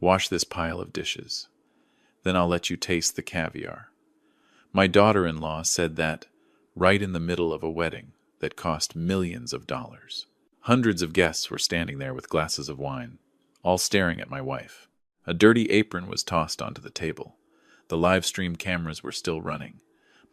Wash this pile of dishes. Then I'll let you taste the caviar. My daughter-in-law said that right in the middle of a wedding that cost millions of dollars. Hundreds of guests were standing there with glasses of wine, all staring at my wife. A dirty apron was tossed onto the table. The live stream cameras were still running.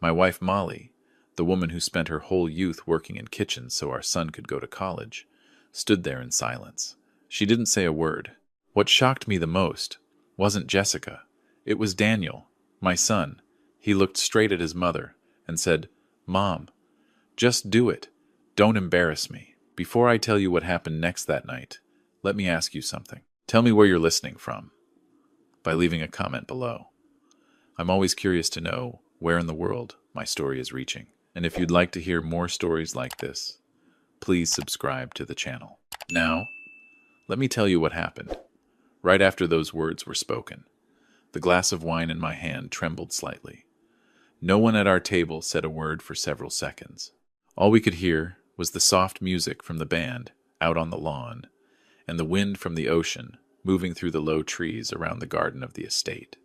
My wife Molly, the woman who spent her whole youth working in kitchens so our son could go to college, stood there in silence. She didn't say a word. What shocked me the most wasn't Jessica. It was Daniel, my son. He looked straight at his mother and said, "Mom, just do it. Don't embarrass me. Before I tell you what happened next that night, let me ask you something. Tell me where you're listening from by leaving a comment below. I'm always curious to know where in the world my story is reaching. And if you'd like to hear more stories like this, please subscribe to the channel. Now, let me tell you what happened. Right after those words were spoken, the glass of wine in my hand trembled slightly. No one at our table said a word for several seconds. All we could hear was the soft music from the band out on the lawn and the wind from the ocean moving through the low trees around the garden of the estate.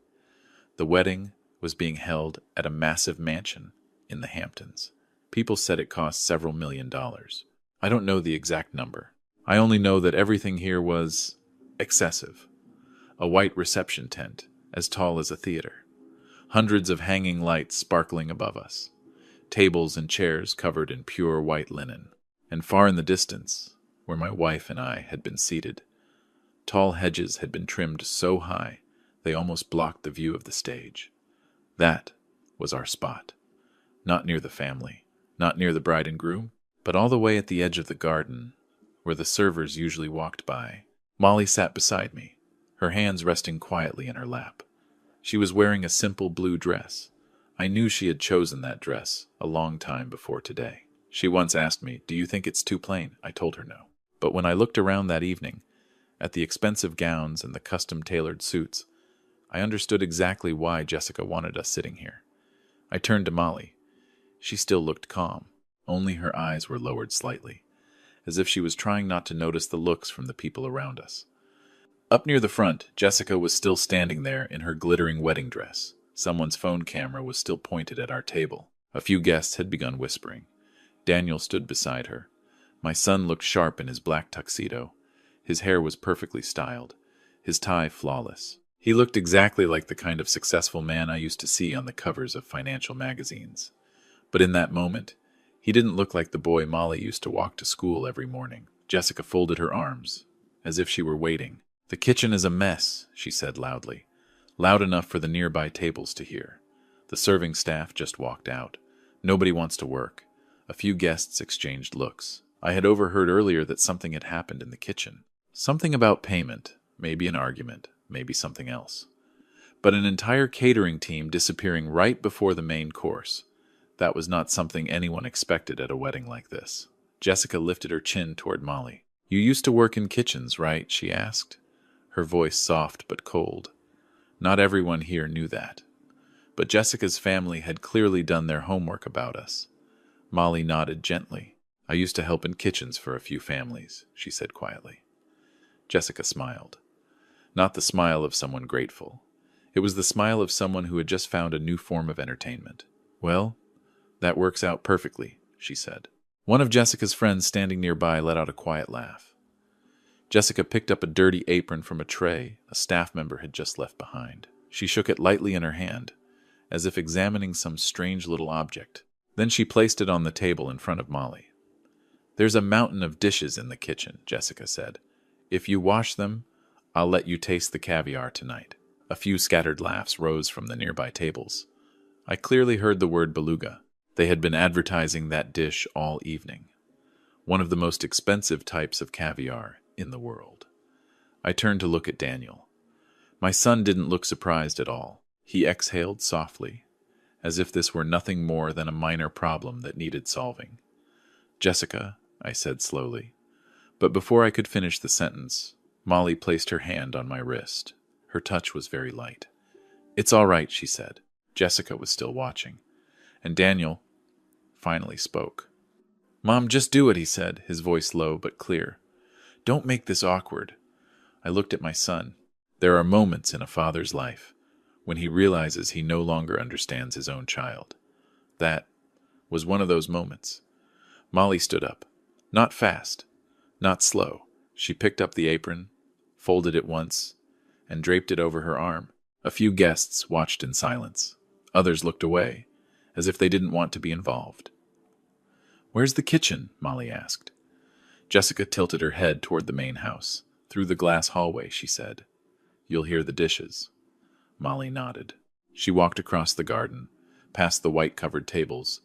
The wedding was being held at a massive mansion in the Hamptons. People said it cost several $1,000,000. I don't know the exact number. I only know that everything here was excessive. A white reception tent, as tall as a theater. Hundreds of hanging lights sparkling above us. Tables and chairs covered in pure white linen. And far in the distance, where my wife and I had been seated, tall hedges had been trimmed so high they almost blocked the view of the stage. That was our spot. Not near the family, not near the bride and groom, but all the way at the edge of the garden, where the servers usually walked by. Molly sat beside me, her hands resting quietly in her lap. She was wearing a simple blue dress. I knew she had chosen that dress a long time before today. She once asked me, "Do you think it's too plain?" I told her no. But when I looked around that evening, at the expensive gowns and the custom-tailored suits, I understood exactly why Jessica wanted us sitting here. I turned to Molly. She still looked calm. Only her eyes were lowered slightly, as if she was trying not to notice the looks from the people around us. Up near the front, Jessica was still standing there in her glittering wedding dress. Someone's phone camera was still pointed at our table. A few guests had begun whispering. Daniel stood beside her. My son looked sharp in his black tuxedo. His hair was perfectly styled, his tie flawless. He looked exactly like the kind of successful man I used to see on the covers of financial magazines. But in that moment, he didn't look like the boy Molly used to walk to school every morning. Jessica folded her arms, as if she were waiting. "The kitchen is a mess," she said loudly, loud enough for the nearby tables to hear. The serving staff just walked out. Nobody wants to work. A few guests exchanged looks. I had overheard earlier that something had happened in the kitchen. Something about payment, maybe an argument, maybe something else. But an entire catering team disappearing right before the main course. That was not something anyone expected at a wedding like this. Jessica lifted her chin toward Molly. "You used to work in kitchens, right?" she asked, her voice soft but cold. Not everyone here knew that. But Jessica's family had clearly done their homework about us. Molly nodded gently. "I used to help in kitchens for a few families," she said quietly. Jessica smiled. Not the smile of someone grateful. It was the smile of someone who had just found a new form of entertainment. "Well, that works out perfectly," she said. One of Jessica's friends standing nearby let out a quiet laugh. Jessica picked up a dirty apron from a tray a staff member had just left behind. She shook it lightly in her hand, as if examining some strange little object. Then she placed it on the table in front of Molly. "There's a mountain of dishes in the kitchen," Jessica said. "If you wash them, I'll let you taste the caviar tonight." A few scattered laughs rose from the nearby tables. I clearly heard the word beluga. They had been advertising that dish all evening. One of the most expensive types of caviar in the world. I turned to look at Daniel. My son didn't look surprised at all. He exhaled softly, as if this were nothing more than a minor problem that needed solving. "Jessica," I said slowly. But before I could finish the sentence, Molly placed her hand on my wrist. Her touch was very light. "It's all right," she said. Jessica was still watching. And Daniel finally spoke. "Mom, just do it," he said, his voice low but clear. "Don't make this awkward." I looked at my son. There are moments in a father's life when he realizes he no longer understands his own child. That was one of those moments. Molly stood up. Not fast, not slow. She picked up the apron, folded it once, and draped it over her arm. A few guests watched in silence. Others looked away, as if they didn't want to be involved. "Where's the kitchen?" Molly asked. Jessica tilted her head toward the main house. "Through the glass hallway," she said. "You'll hear the dishes." Molly nodded. She walked across the garden, past the white-covered tables,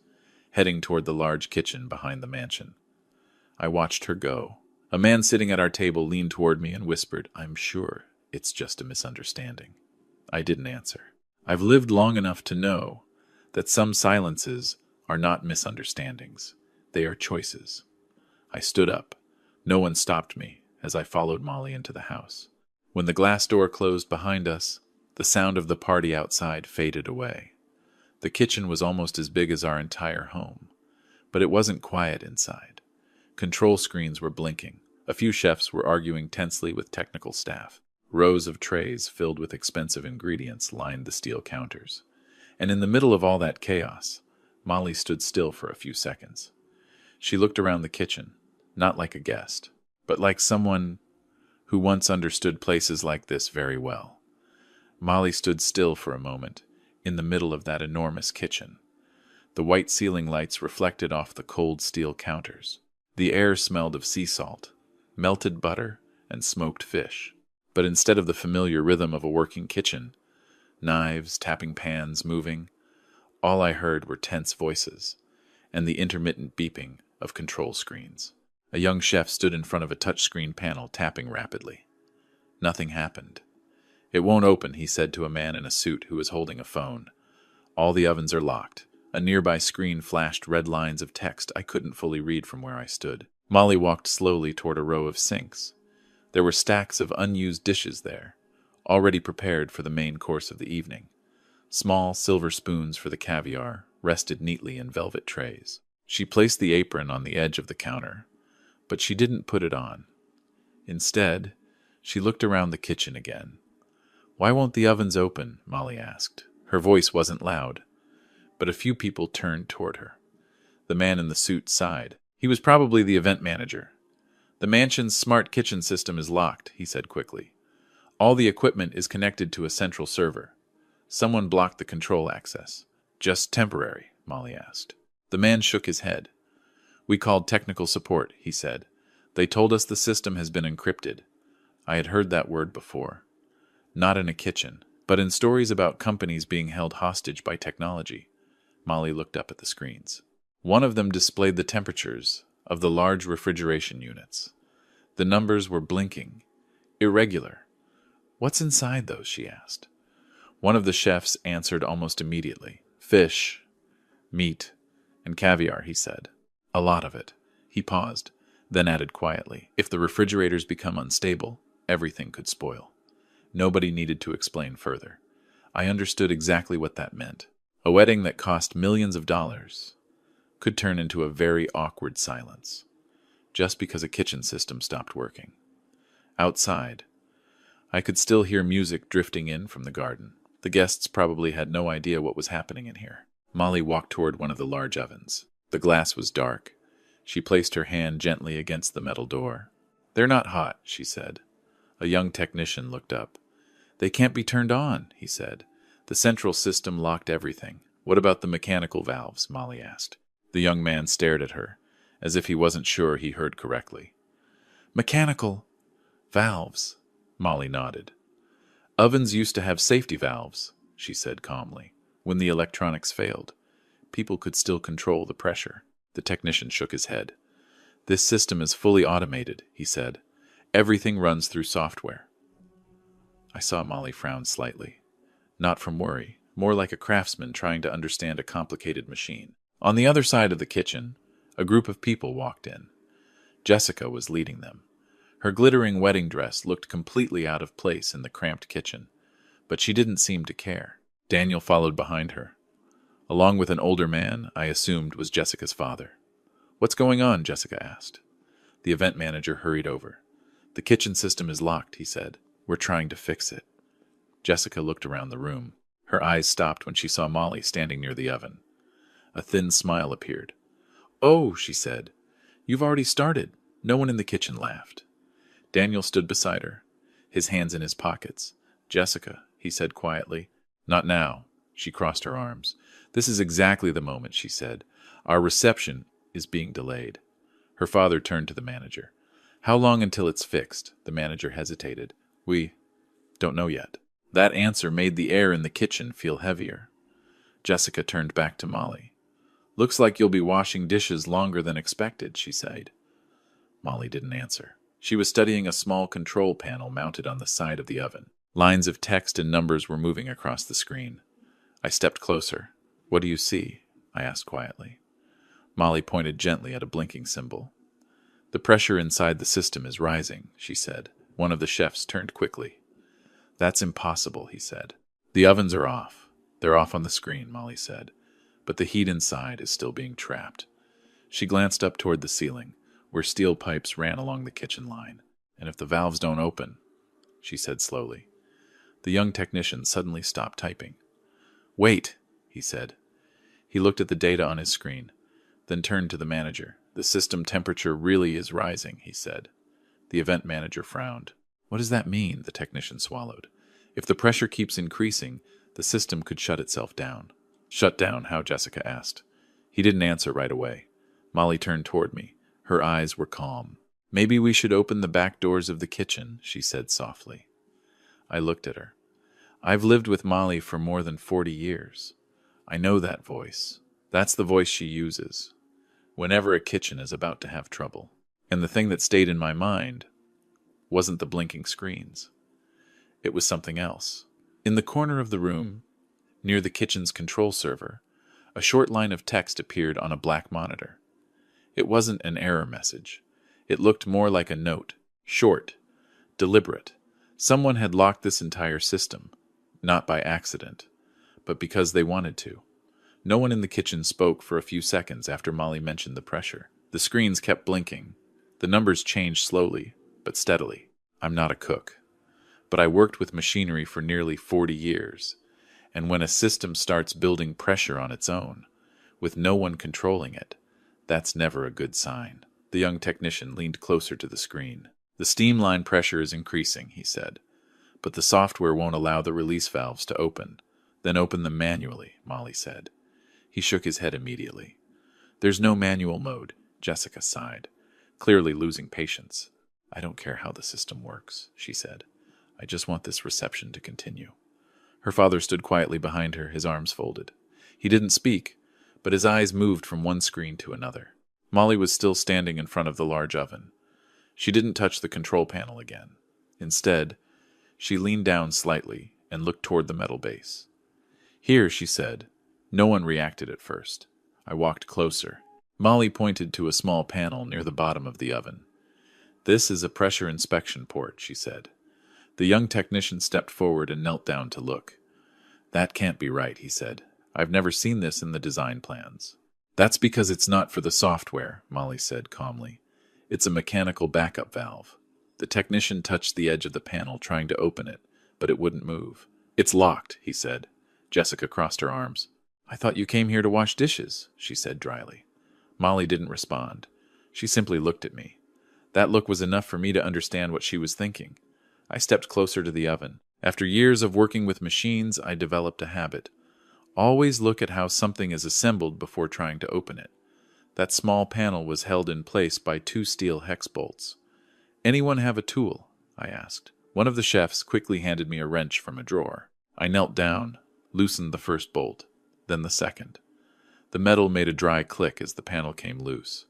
heading toward the large kitchen behind the mansion. I watched her go. A man sitting at our table leaned toward me and whispered, "I'm sure it's just a misunderstanding." I didn't answer. I've lived long enough to know that some silences are not misunderstandings. They are choices. I stood up. No one stopped me as I followed Molly into the house. When the glass door closed behind us, the sound of the party outside faded away. The kitchen was almost as big as our entire home, but it wasn't quiet inside. Control screens were blinking. A few chefs were arguing tensely with technical staff. Rows of trays filled with expensive ingredients lined the steel counters. And in the middle of all that chaos, Molly stood still for a few seconds. She looked around the kitchen, not like a guest, but like someone who once understood places like this very well. Molly stood still for a moment, in the middle of that enormous kitchen. The white ceiling lights reflected off the cold steel counters. The air smelled of sea salt, melted butter, and smoked fish. But instead of the familiar rhythm of a working kitchen, knives, tapping pans, moving, all I heard were tense voices and the intermittent beeping of control screens. A young chef stood in front of a touchscreen panel, tapping rapidly. Nothing happened. "It won't open," he said to a man in a suit who was holding a phone. "All the ovens are locked." A nearby screen flashed red lines of text I couldn't fully read from where I stood. Molly walked slowly toward a row of sinks. There were stacks of unused dishes there, already prepared for the main course of the evening. Small silver spoons for the caviar rested neatly in velvet trays. She placed the apron on the edge of the counter, but she didn't put it on. Instead, she looked around the kitchen again. "Why won't the ovens open?" Molly asked. Her voice wasn't loud, but a few people turned toward her. The man in the suit sighed. He was probably the event manager. "The mansion's smart kitchen system is locked," he said quickly. "All the equipment is connected to a central server. Someone blocked the control access." "Just temporary?" Molly asked. The man shook his head. "We called technical support," he said. "They told us the system has been encrypted." I had heard that word before. Not in a kitchen, but in stories about companies being held hostage by technology. Molly looked up at the screens. One of them displayed the temperatures of the large refrigeration units. The numbers were blinking, irregular. "What's inside those?" she asked. One of the chefs answered almost immediately. "Fish, meat, and caviar," he said. "A lot of it." He paused, then added quietly, "If the refrigerators become unstable, everything could spoil." Nobody needed to explain further. I understood exactly what that meant. A wedding that cost millions of dollars could turn into a very awkward silence, just because a kitchen system stopped working. Outside, I could still hear music drifting in from the garden. The guests probably had no idea what was happening in here. Molly walked toward one of the large ovens. The glass was dark. She placed her hand gently against the metal door. "They're not hot," she said. A young technician looked up. "They can't be turned on," he said. "The central system locked everything." "What about the mechanical valves?" Molly asked. The young man stared at her, as if he wasn't sure he heard correctly. "Mechanical valves," Molly nodded. "Ovens used to have safety valves," she said calmly. "When the electronics failed, people could still control the pressure." The technician shook his head. "This system is fully automated," he said. "Everything runs through software." I saw Molly frown slightly. Not from worry, more like a craftsman trying to understand a complicated machine. On the other side of the kitchen, a group of people walked in. Jessica was leading them. Her glittering wedding dress looked completely out of place in the cramped kitchen, but she didn't seem to care. Daniel followed behind her, along with an older man I assumed was Jessica's father. "What's going on?" Jessica asked. The event manager hurried over. "The kitchen system is locked," he said. "We're trying to fix it." Jessica looked around the room. Her eyes stopped when she saw Molly standing near the oven. A thin smile appeared. "Oh," she said. "You've already started." No one in the kitchen laughed. Daniel stood beside her, his hands in his pockets. "Jessica," he said quietly. "Not now." She crossed her arms. "This is exactly the moment," she said. "Our reception is being delayed." Her father turned to the manager. "How long until it's fixed?" The manager hesitated. "We don't know yet." That answer made the air in the kitchen feel heavier. Jessica turned back to Molly. "Looks like you'll be washing dishes longer than expected," she said. Molly didn't answer. She was studying a small control panel mounted on the side of the oven. Lines of text and numbers were moving across the screen. I stepped closer. "What do you see?" I asked quietly. Molly pointed gently at a blinking symbol. "The pressure inside the system is rising," she said. One of the chefs turned quickly. "That's impossible," he said. "The ovens are off. They're off on the screen," Molly said. "But the heat inside is still being trapped." She glanced up toward the ceiling, where steel pipes ran along the kitchen line. "And if the valves don't open," she said slowly. The young technician suddenly stopped typing. "Wait," he said. He looked at the data on his screen, then turned to the manager. "The system temperature really is rising," he said. The event manager frowned. "What does that mean?" the technician swallowed. "If the pressure keeps increasing, the system could shut itself down." "Shut down how?" Jessica asked. He didn't answer right away. Molly turned toward me. Her eyes were calm. "Maybe we should open the back doors of the kitchen," she said softly. I looked at her. I've lived with Molly for more than 40 years. I know that voice. That's the voice she uses whenever a kitchen is about to have trouble. And the thing that stayed in my mind wasn't the blinking screens. It was something else. In the corner of the room, near the kitchen's control server, a short line of text appeared on a black monitor. It wasn't an error message. It looked more like a note, short, deliberate. Someone had locked this entire system, not by accident, but because they wanted to. No one in the kitchen spoke for a few seconds after Molly mentioned the pressure. The screens kept blinking. The numbers changed slowly, but steadily. I'm not a cook, but I worked with machinery for nearly 40 years, and when a system starts building pressure on its own, with no one controlling it, that's never a good sign. The young technician leaned closer to the screen. "The steam line pressure is increasing," he said, "but the software won't allow the release valves to open." "Then open them manually," Molly said. He shook his head immediately. "There's no manual mode," Jessica sighed, clearly losing patience. "I don't care how the system works," she said. "I just want this reception to continue." Her father stood quietly behind her, his arms folded. He didn't speak, but his eyes moved from one screen to another. Molly was still standing in front of the large oven. She didn't touch the control panel again. Instead, she leaned down slightly and looked toward the metal base. "Here," she said. No one reacted at first. I walked closer. Molly pointed to a small panel near the bottom of the oven. "This is a pressure inspection port," she said. The young technician stepped forward and knelt down to look. "That can't be right," he said. "I've never seen this in the design plans." "That's because it's not for the software," Molly said calmly. "It's a mechanical backup valve." The technician touched the edge of the panel, trying to open it, but it wouldn't move. "It's locked," he said. Jessica crossed her arms. "I thought you came here to wash dishes," she said dryly. Molly didn't respond. She simply looked at me. That look was enough for me to understand what she was thinking. I stepped closer to the oven. After years of working with machines, I developed a habit. Always look at how something is assembled before trying to open it. That small panel was held in place by 2 steel hex bolts. "Anyone have a tool?" I asked. One of the chefs quickly handed me a wrench from a drawer. I knelt down, loosened the first bolt, then the second. The metal made a dry click as the panel came loose.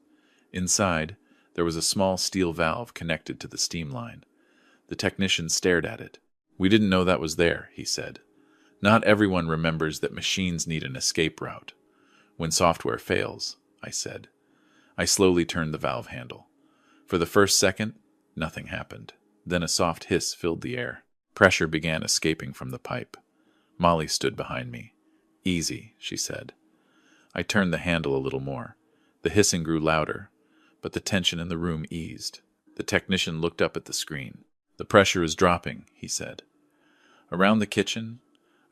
Inside, there was a small steel valve connected to the steam line. The technician stared at it. "We didn't know that was there," he said. "Not everyone remembers that machines need an escape route. When software fails," I said. I slowly turned the valve handle. For the first second, nothing happened. Then a soft hiss filled the air. Pressure began escaping from the pipe. Molly stood behind me. "Easy," she said. I turned the handle a little more. The hissing grew louder, but the tension in the room eased. The technician looked up at the screen. "The pressure is dropping," he said. Around the kitchen,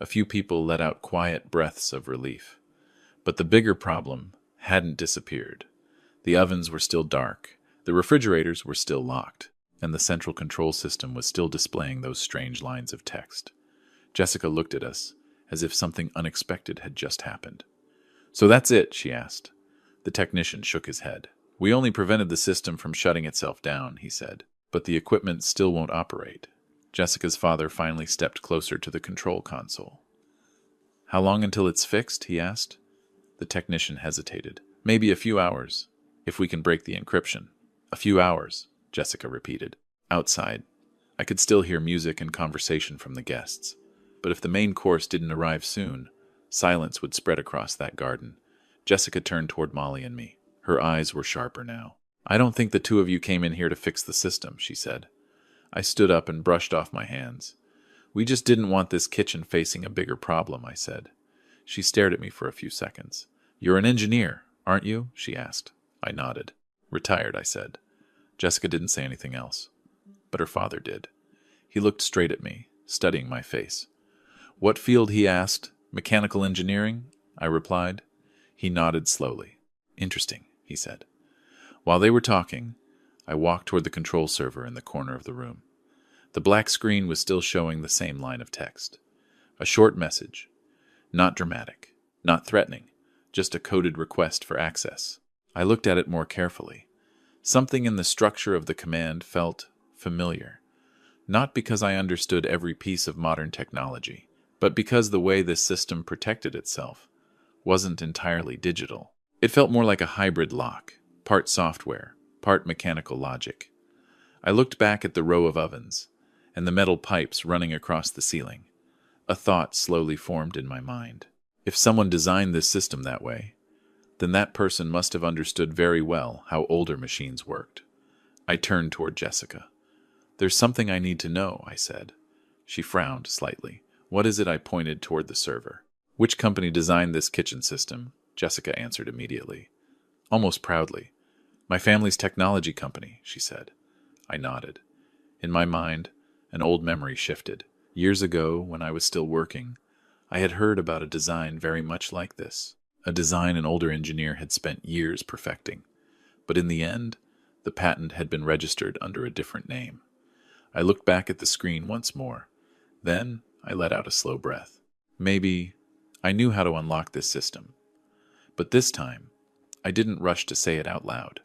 a few people let out quiet breaths of relief. But the bigger problem hadn't disappeared. The ovens were still dark, the refrigerators were still locked, and the central control system was still displaying those strange lines of text. Jessica looked at us, as if something unexpected had just happened. "So that's it?" she asked. The technician shook his head. "We only prevented the system from shutting itself down," he said, "but the equipment still won't operate." Jessica's father finally stepped closer to the control console. "How long until it's fixed?" he asked. The technician hesitated. "Maybe a few hours, if we can break the encryption." "A few hours," Jessica repeated. Outside, I could still hear music and conversation from the guests. But if the main course didn't arrive soon, silence would spread across that garden. Jessica turned toward Molly and me. Her eyes were sharper now. "I don't think the two of you came in here to fix the system," she said. I stood up and brushed off my hands. "We just didn't want this kitchen facing a bigger problem," I said. She stared at me for a few seconds. "You're an engineer, aren't you?" she asked. I nodded. "Retired," I said. Jessica didn't say anything else, but her father did. He looked straight at me, studying my face. "What field?" he asked. "Mechanical engineering?" I replied. He nodded slowly. "Interesting," he said. While they were talking, I walked toward the control server in the corner of the room. The black screen was still showing the same line of text. A short message. Not dramatic, not threatening, just a coded request for access. I looked at it more carefully. Something in the structure of the command felt familiar. Not because I understood every piece of modern technology, but because the way this system protected itself wasn't entirely digital. It felt more like a hybrid lock, part software, part mechanical logic. I looked back at the row of ovens and the metal pipes running across the ceiling. A thought slowly formed in my mind. If someone designed this system that way, then that person must have understood very well how older machines worked. I turned toward Jessica. "There's something I need to know," I said. She frowned slightly. "What is it?" I pointed toward the server. "Which company designed this kitchen system?" Jessica answered immediately, almost proudly. "My family's technology company," she said. I nodded. In my mind, an old memory shifted. Years ago, when I was still working, I had heard about a design very much like this, a design an older engineer had spent years perfecting. But in the end, the patent had been registered under a different name. I looked back at the screen once more. Then I let out a slow breath. Maybe I knew how to unlock this system. But this time, I didn't rush to say it out loud.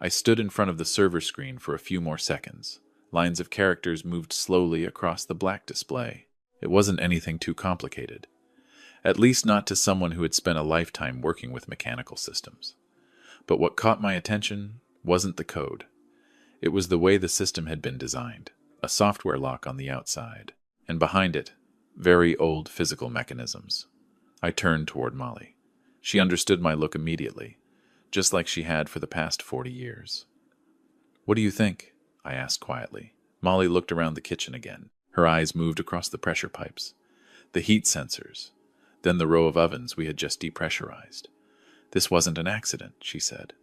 I stood in front of the server screen for a few more seconds. Lines of characters moved slowly across the black display. It wasn't anything too complicated. At least not to someone who had spent a lifetime working with mechanical systems. But what caught my attention wasn't the code. It was the way the system had been designed. A software lock on the outside, and behind it, very old physical mechanisms. I turned toward Molly. She understood my look immediately, just like she had for the past 40 years. "What do you think?" I asked quietly. Molly looked around the kitchen again. Her eyes moved across the pressure pipes, the heat sensors, then the row of ovens we had just depressurized. "This wasn't an accident," she said.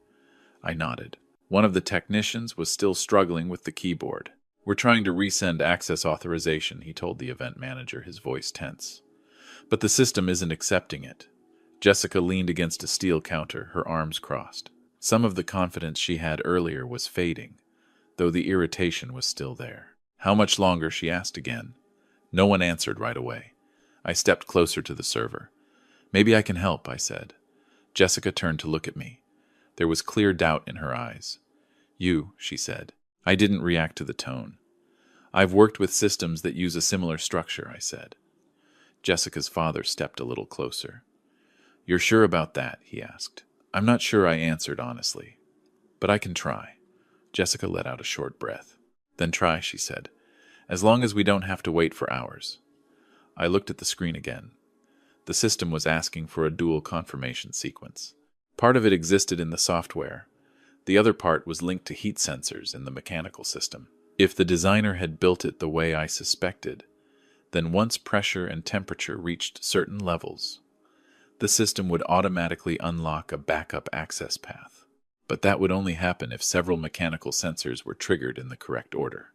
I nodded. One of the technicians was still struggling with the keyboard. "We're trying to resend access authorization," he told the event manager, his voice tense. "But the system isn't accepting it." Jessica leaned against a steel counter, her arms crossed. Some of the confidence she had earlier was fading, though the irritation was still there. "How much longer?" she asked again. No one answered right away. I stepped closer to the server. "Maybe I can help," I said. Jessica turned to look at me. There was clear doubt in her eyes. "You," she said. I didn't react to the tone. "I've worked with systems that use a similar structure," I said. Jessica's father stepped a little closer. "You're sure about that?" he asked. "I'm not sure," I answered honestly. "But I can try." Jessica let out a short breath. "Then try," she said, "as long as we don't have to wait for hours." I looked at the screen again. The system was asking for a dual confirmation sequence. Part of it existed in the software. The other part was linked to heat sensors in the mechanical system. If the designer had built it the way I suspected, then once pressure and temperature reached certain levels, the system would automatically unlock a backup access path. But that would only happen if several mechanical sensors were triggered in the correct order.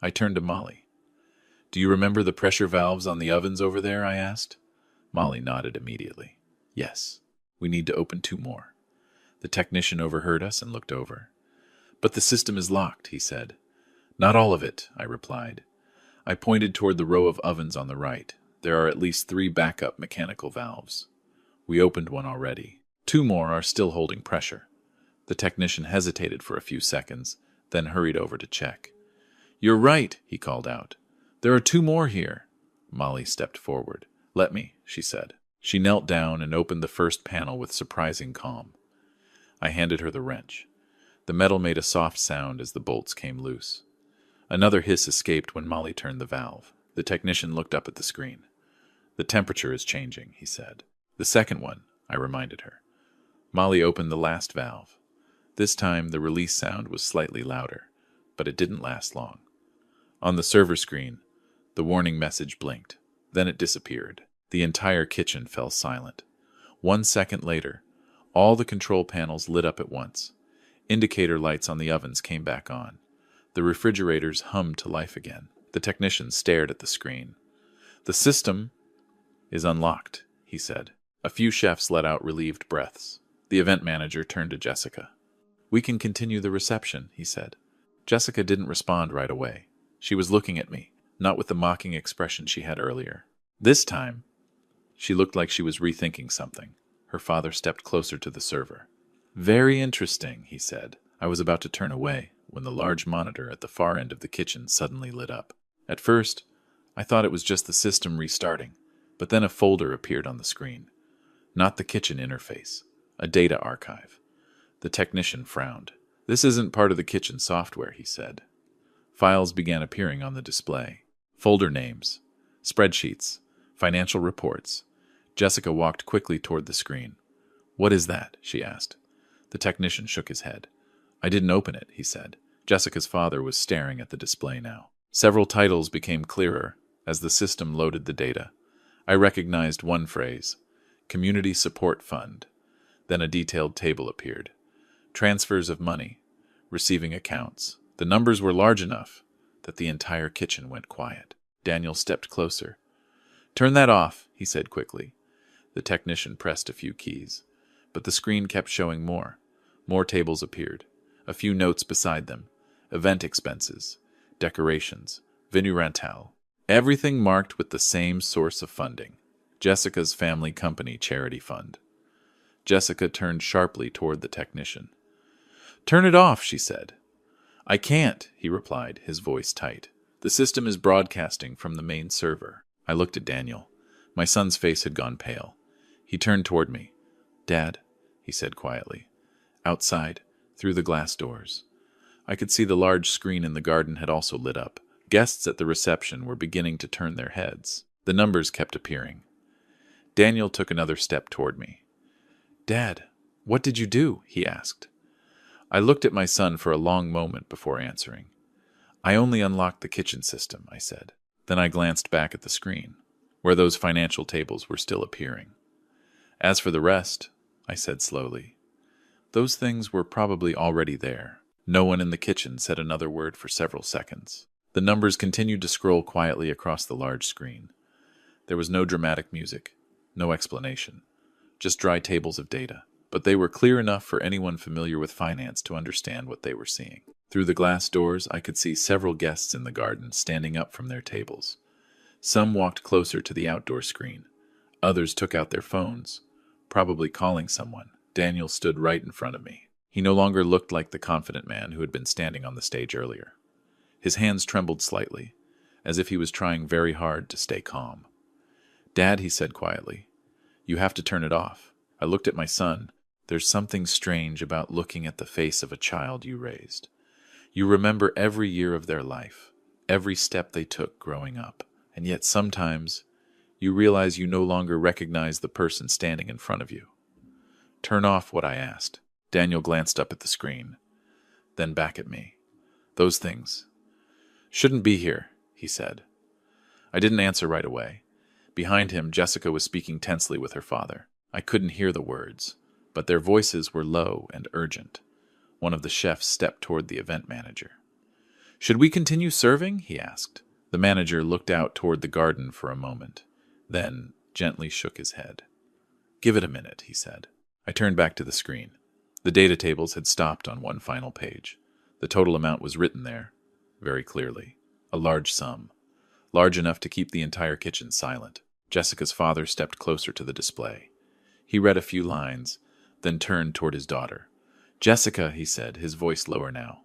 I turned to Molly. Do you remember the pressure valves on the ovens over there? I asked. Molly nodded immediately. Yes, we need to open 2 more. The technician overheard us and looked over. But the system is locked, he said. Not all of it, I replied. I pointed toward the row of ovens on the right. There are at least 3 backup mechanical valves. We opened one already. 2 more are still holding pressure. The technician hesitated for a few seconds, then hurried over to check. You're right, he called out. There are 2 more here. Molly stepped forward. Let me, she said. She knelt down and opened the first panel with surprising calm. I handed her the wrench. The metal made a soft sound as the bolts came loose. Another hiss escaped when Molly turned the valve. The technician looked up at the screen. The temperature is changing, he said. The second one, I reminded her. Molly opened the last valve. This time the release sound was slightly louder, but it didn't last long. On the server screen, the warning message blinked. Then it disappeared. The entire kitchen fell silent. 1 second later, all the control panels lit up at once. Indicator lights on the ovens came back on. The refrigerators hummed to life again. The technician stared at the screen. The system is unlocked, he said. A few chefs let out relieved breaths. The event manager turned to Jessica. We can continue the reception, he said. Jessica didn't respond right away. She was looking at me, not with the mocking expression she had earlier. This time, she looked like she was rethinking something. Her father stepped closer to the server. Very interesting, he said. I was about to turn away when the large monitor at the far end of the kitchen suddenly lit up. At first, I thought it was just the system restarting, but then a folder appeared on the screen. Not the kitchen interface, a data archive. The technician frowned. This isn't part of the kitchen software, he said. Files began appearing on the display. Folder names, spreadsheets, financial reports. Jessica walked quickly toward the screen. What is that? She asked. The technician shook his head. I didn't open it, he said. Jessica's father was staring at the display now. Several titles became clearer as the system loaded the data. I recognized one phrase, Community Support Fund. Then a detailed table appeared. Transfers of money, receiving accounts. The numbers were large enough that the entire kitchen went quiet. Daniel stepped closer. Turn that off, he said quickly. The technician pressed a few keys, but the screen kept showing more. More tables appeared, a few notes beside them, event expenses, decorations, venue rental, everything marked with the same source of funding, Jessica's family company charity fund. Jessica turned sharply toward the technician. Turn it off, she said. I can't, he replied, his voice tight. The system is broadcasting from the main server. I looked at Daniel. My son's face had gone pale. He turned toward me. Dad, he said quietly. Outside, through the glass doors. I could see the large screen in the garden had also lit up. Guests at the reception were beginning to turn their heads. The numbers kept appearing. Daniel took another step toward me. Dad, what did you do? He asked. I looked at my son for a long moment before answering. I only unlocked the kitchen system, I said. Then I glanced back at the screen, where those financial tables were still appearing. As for the rest, I said slowly, those things were probably already there. No one in the kitchen said another word for several seconds. The numbers continued to scroll quietly across the large screen. There was no dramatic music, no explanation, just dry tables of data. But they were clear enough for anyone familiar with finance to understand what they were seeing. Through the glass doors, I could see several guests in the garden standing up from their tables. Some walked closer to the outdoor screen. Others took out their phones, probably calling someone. Daniel stood right in front of me. He no longer looked like the confident man who had been standing on the stage earlier. His hands trembled slightly, as if he was trying very hard to stay calm. Dad, he said quietly, you have to turn it off. I looked at my son. There's something strange about looking at the face of a child you raised. You remember every year of their life, every step they took growing up, and yet sometimes you realize you no longer recognize the person standing in front of you. Turn off what I asked. Daniel glanced up at the screen, then back at me. Those things shouldn't be here, he said. I didn't answer right away. Behind him, Jessica was speaking tensely with her father. I couldn't hear the words, but their voices were low and urgent. One of the chefs stepped toward the event manager. Should we continue serving? He asked. The manager looked out toward the garden for a moment, then gently shook his head. "Give it a minute," he said. I turned back to the screen. The data tables had stopped on one final page. The total amount was written there, very clearly. A large sum, large enough to keep the entire kitchen silent. Jessica's father stepped closer to the display. He read a few lines, then turned toward his daughter. "Jessica," he said, his voice lower now.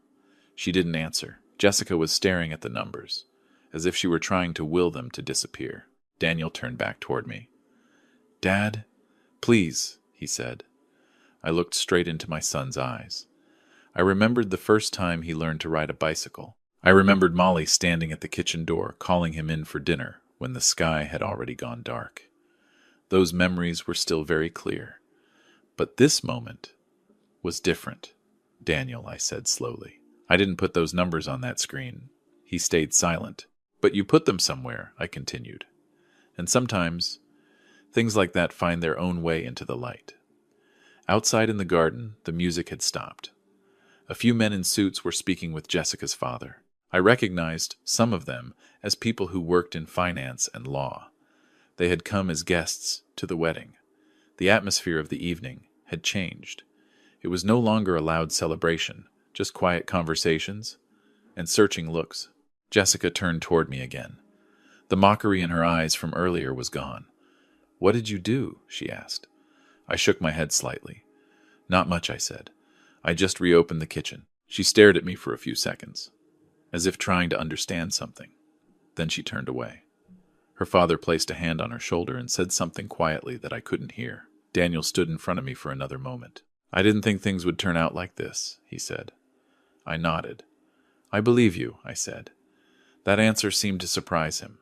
She didn't answer. Jessica was staring at the numbers, as if she were trying to will them to disappear. Daniel turned back toward me. "Dad, please," he said. I looked straight into my son's eyes. I remembered the first time he learned to ride a bicycle. I remembered Molly standing at the kitchen door, calling him in for dinner when the sky had already gone dark. Those memories were still very clear. But this moment was different. "Daniel," I said slowly. "I didn't put those numbers on that screen." He stayed silent. "But you put them somewhere," I continued. "And sometimes things like that find their own way into the light." Outside in the garden, the music had stopped. A few men in suits were speaking with Jessica's father. I recognized some of them as people who worked in finance and law. They had come as guests to the wedding. The atmosphere of the evening had changed. It was no longer a loud celebration, just quiet conversations and searching looks. Jessica turned toward me again. The mockery in her eyes from earlier was gone. "What did you do?" she asked. I shook my head slightly. "Not much," I said. "I just reopened the kitchen." She stared at me for a few seconds, as if trying to understand something. Then she turned away. Her father placed a hand on her shoulder and said something quietly that I couldn't hear. Daniel stood in front of me for another moment. "I didn't think things would turn out like this," he said. I nodded. "I believe you," I said. That answer seemed to surprise him.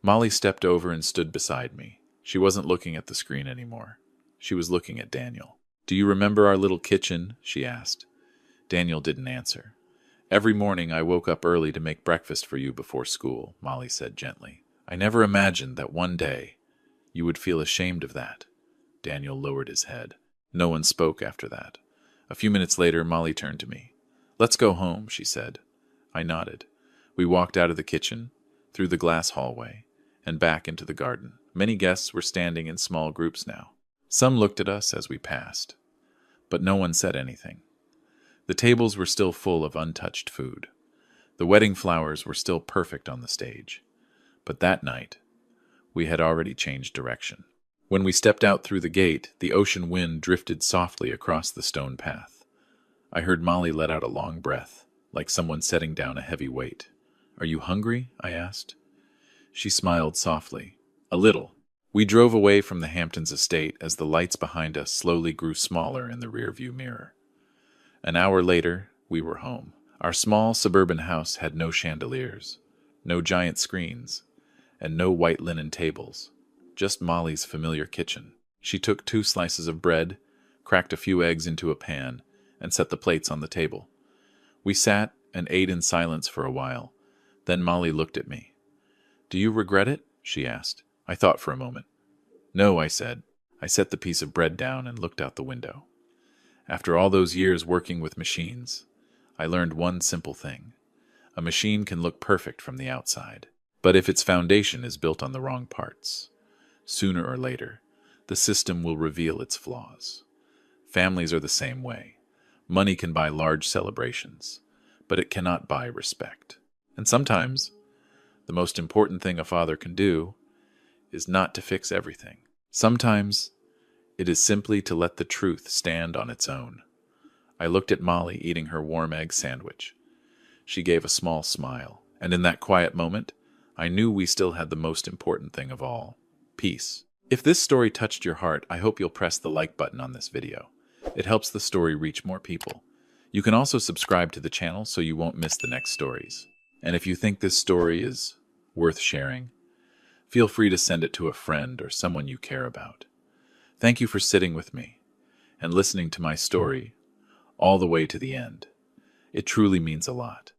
Molly stepped over and stood beside me. She wasn't looking at the screen anymore. She was looking at Daniel. "Do you remember our little kitchen?" she asked. Daniel didn't answer. "Every morning I woke up early to make breakfast for you before school," Molly said gently. "I never imagined that one day you would feel ashamed of that." Daniel lowered his head. No one spoke after that. A few minutes later, Molly turned to me. "Let's go home," she said. I nodded. We walked out of the kitchen, through the glass hallway, and back into the garden. Many guests were standing in small groups now. Some looked at us as we passed, but no one said anything. The tables were still full of untouched food. The wedding flowers were still perfect on the stage. But that night, we had already changed direction. When we stepped out through the gate, the ocean wind drifted softly across the stone path. I heard Molly let out a long breath, like someone setting down a heavy weight. "Are you hungry?" I asked. She smiled softly. "A little." We drove away from the Hamptons estate as the lights behind us slowly grew smaller in the rearview mirror. An hour later, we were home. Our small suburban house had no chandeliers, no giant screens, and no white linen tables, just Molly's familiar kitchen. She took 2 slices of bread, cracked a few eggs into a pan, and set the plates on the table. We sat and ate in silence for a while. Then Molly looked at me. "Do you regret it?" she asked. I thought for a moment. "No," I said. I set the piece of bread down and looked out the window. After all those years working with machines, I learned one simple thing. A machine can look perfect from the outside, but if its foundation is built on the wrong parts, sooner or later, the system will reveal its flaws. Families are the same way. Money can buy large celebrations, but it cannot buy respect. And sometimes, the most important thing a father can do is not to fix everything. Sometimes, it is simply to let the truth stand on its own. I looked at Molly eating her warm egg sandwich. She gave a small smile, and in that quiet moment, I knew we still had the most important thing of all, peace. If this story touched your heart, I hope you'll press the like button on this video. It helps the story reach more people. You can also subscribe to the channel so you won't miss the next stories. And if you think this story is worth sharing, feel free to send it to a friend or someone you care about. Thank you for sitting with me and listening to my story all the way to the end. It truly means a lot.